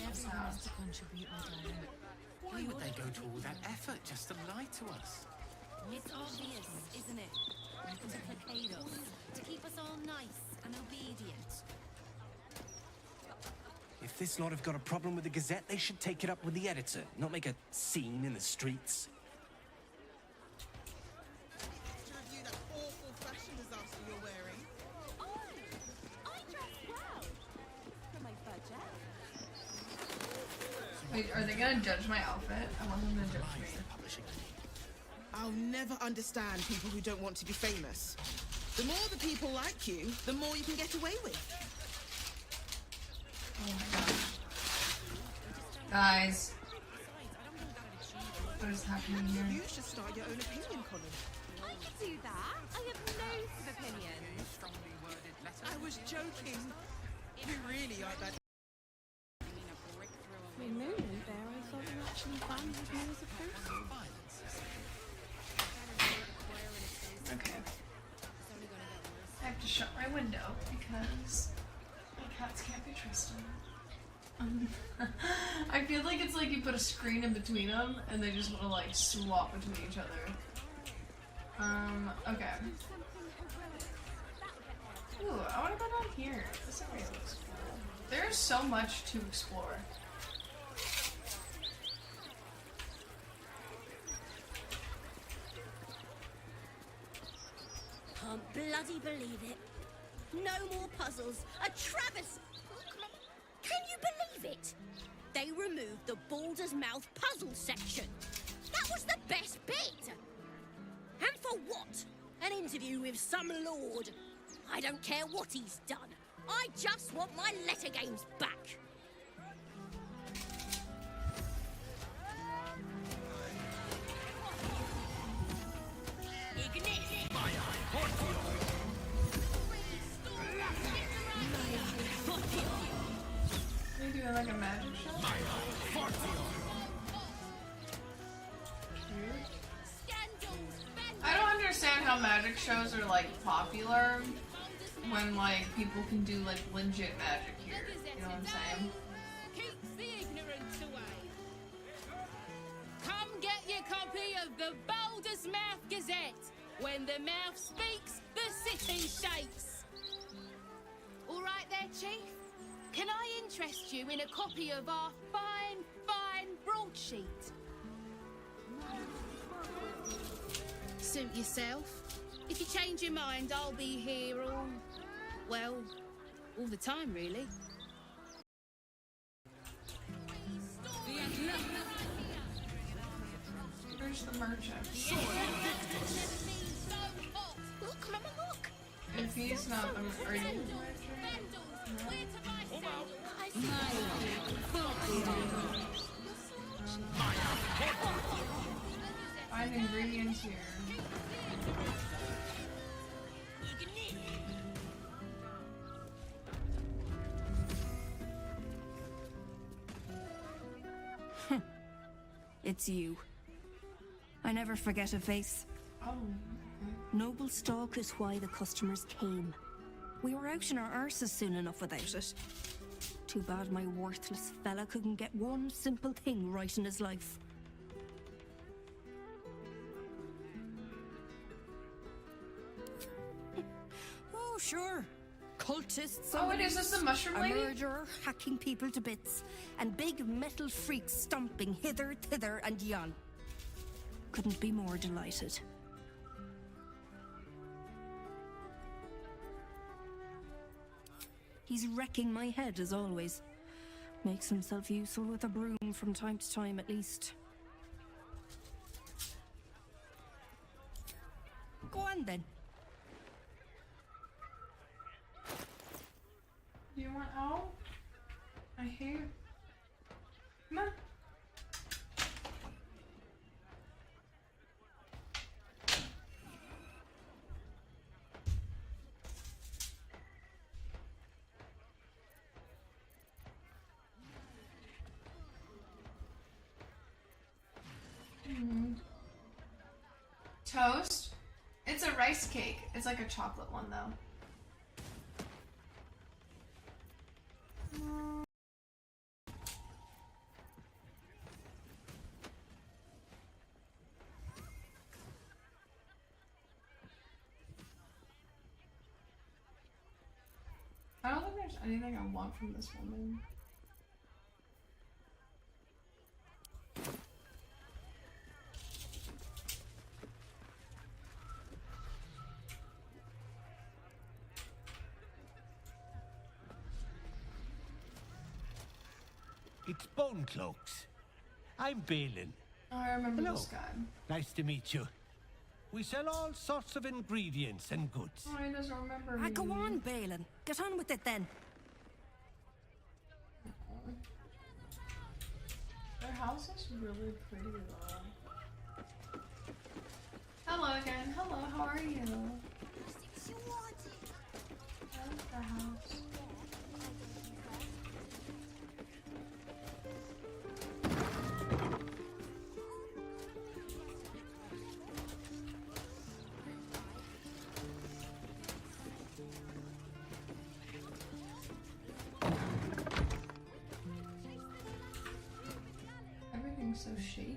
this house. To contribute, my darling. Why would they go to all that effort just to lie to us? It's obvious, isn't it? To placate us, to keep us all nice and obedient. If this lot have got a problem with the Gazette, they should take it up with the editor, not make a scene in the streets. To review that awful fashion disaster you're wearing. Oh, I dress well for my budget. Wait, are they gonna judge my outfit? I want them to judge me. I'll never understand people who don't want to be famous. The more the people like you, the more you can get away with. Oh my gosh. Guys. What is happening here? You should start your own opinion column. I could do that. I have loads of opinions. Strongly worded letter. I was joking. You really are that. For a moment there, I thought you actually valued me as a person. Okay. I have to shut my window because my cats can't be trusted. I feel like it's like you put a screen in between them and they just want to like swap between each other. Okay. Ooh, I want to go down here. This area looks cool. There's so much to explore. Can't bloody believe it. No more puzzles. A travesty. Can you believe it? They removed the Baldur's Mouth puzzle section. That was the best bit. And for what? An interview with some lord. I don't care what he's done. I just want my letter games back. Are you doing like a magic show? I don't understand how magic shows are like popular when like people can do like legit magic here. You know what I'm saying? Keeps the ignorance away. Come get your copy of the Baldur's Mouth Gazette. When the mouth speaks, the city shakes. All right there, Chief. Can I interest you in a copy of our fine, fine broadsheet? Suit yourself. If you change your mind, I'll be here all the time, really. Where's the merchant? Look, Mama, look. If he's not the are you the merchant? Find ingredients here. It's you. I never forget a face. Oh. Noble stock is why the customers came. We were out in our arses soon enough without it. Too bad my worthless fella couldn't get one simple thing right in his life. Oh, sure. Cultists. Oh, wait, is this the mushroom a lady? murderer hacking people to bits, and big metal freaks stomping hither, thither, and yon. Couldn't be more delighted. He's wrecking my head as always. Makes himself useful with a broom from time to time at least. Go on then. Do you want out? I hear. Come on. Toast? It's a rice cake. It's like a chocolate one though. there's anything I want from this woman. It's Bone Cloaks. I'm Balin. Oh, I remember Hello. this guy. Nice to meet you. We sell all sorts of ingredients and goods. Oh, he doesn't remember me. Go on, Balin. Get on with it then. Their house is really pretty though. Hello again. Hello, how are you? I like the house. Everything's so shaky.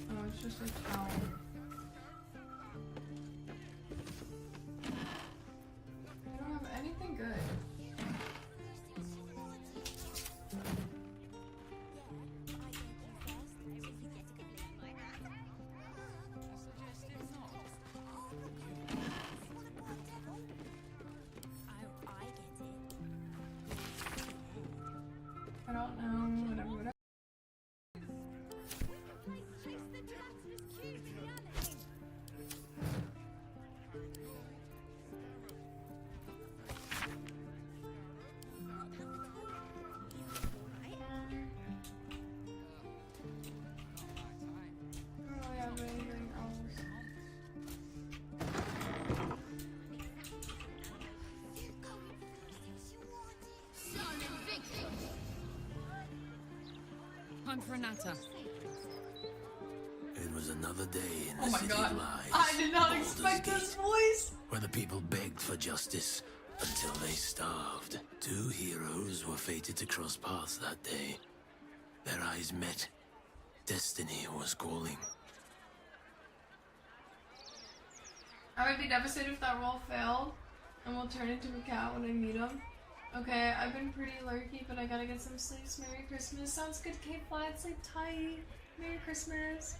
Oh, it's just a towel. I don't have anything good. I don't know, whatever. I don't really have anything else. Time for a natter. It was another day in Oh the my city god, of lies. I did not Baldur's expect Gate, this voice! where the people begged for justice until they starved. Two heroes were fated to cross paths that day. Their eyes met. Destiny was calling. I would be devastated if that roll failed, and will turn into a cat when I meet him. Okay, I've been pretty lurky, but I gotta get some sleep. Merry Christmas. Sounds good, Kate Flat. Sleep tight. Merry Christmas.